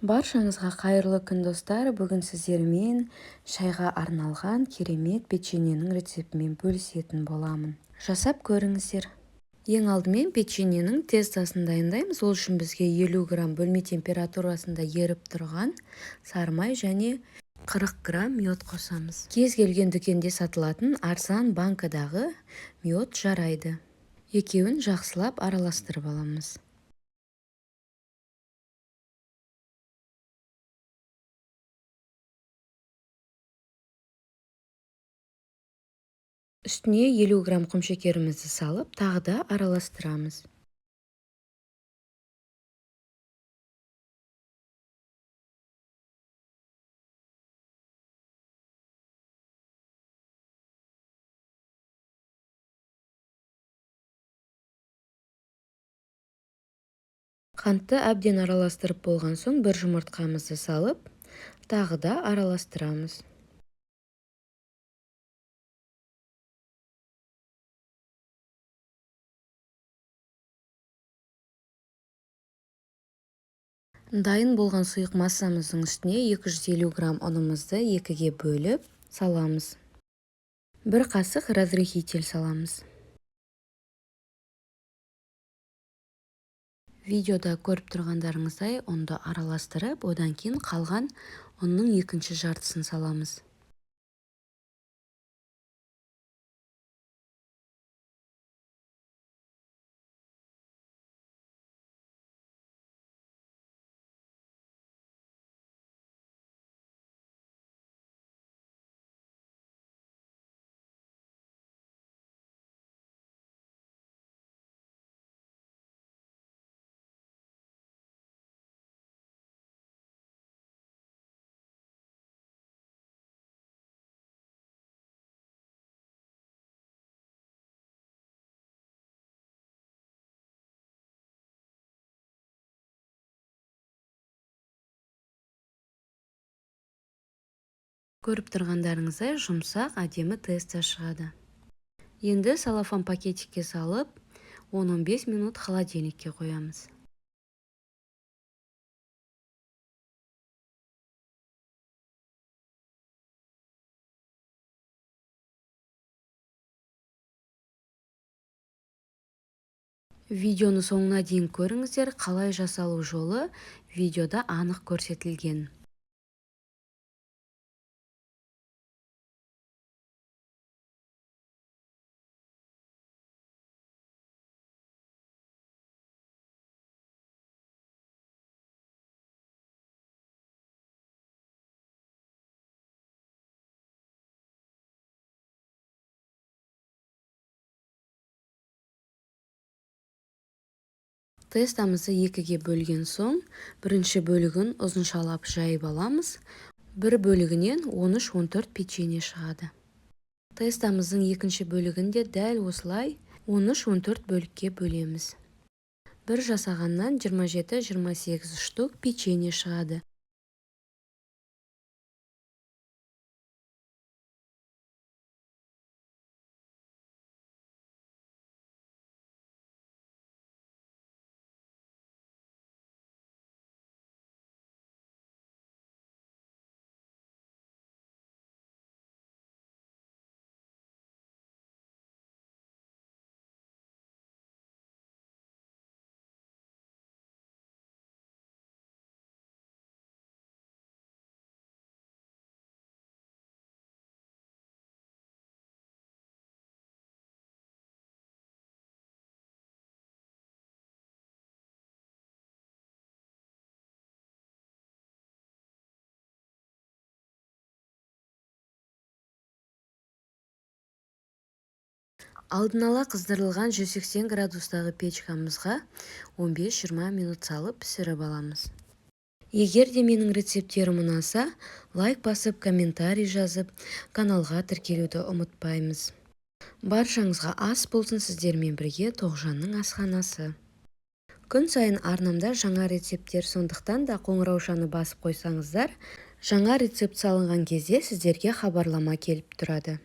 Баршаңызға қайырлы күн достар. Бүгін сіздермен шайға арналған керемет печеньенің рецептімен бөлісетін боламын. Жасап көріңіздер. Ең алдымен печеньенің тестасын дайындаймыз. Ол үшін бізге 50 грамм бөлме температурасында еріп тұрған сары май және 40 грамм мед қосамыз. Кез келген дүкенде сатылатын арзан банкадағы мед жарайды. Екеуін жақсылап араластырып аламыз. Үстіне 50 грамм құмшекерімізді салып, тағы да араластырамыз. Қантты әбден араластырып болған соң бір жұмыртқамызды салып, тағы да араластырамыз. Дайын болған сұйық массамыздың үстіне 250 грамм ұнымызды екіге бөліп саламыз. Бір қасық разрыхитель саламыз. Видеода көріп тұрғандарыңыздай ұнды араластырып, одан кейін қалған ұнның екінші жартысын саламыз. Көріп тұрғандарыңыздай жұмсақ, әдемі теста шығады. Енді салафан пакетикке салып, 10-15 минут холодильникке қоямыз. Видеоны соңына дейін көріңіздер, қалай жасалу жолы видеода анық көрсетілген. Тестамызды екіге бөлген соң, бірінші бөлігін ұзыншалап жайып аламыз. Бір бөлігінен 13-14 печенье шығады. Тестамыздың екінші бөлігінде дәл осылай 13-14 бөлікке бөлеміз. Бір жасағаннан 27-28 штук печенье шығады. Алдын ала қыздырылған 180 градустағы печкамызға 15-20 минут салып пісіріп аламыз. Егер де менің рецептерім ұнаса, лайк басып, комментарий жазып, каналға тіркелуді ұмытпаймыз. Баршаңызға ас болсын, сіздермен бірге Тоғжанның асханасы. Күн сайын арнамда жаңа рецепттер, сондықтан да қоңыраушаны басып қойсаңыздар, жаңа рецепт салынған кезде сіздерге хабарлама келіп тұрады.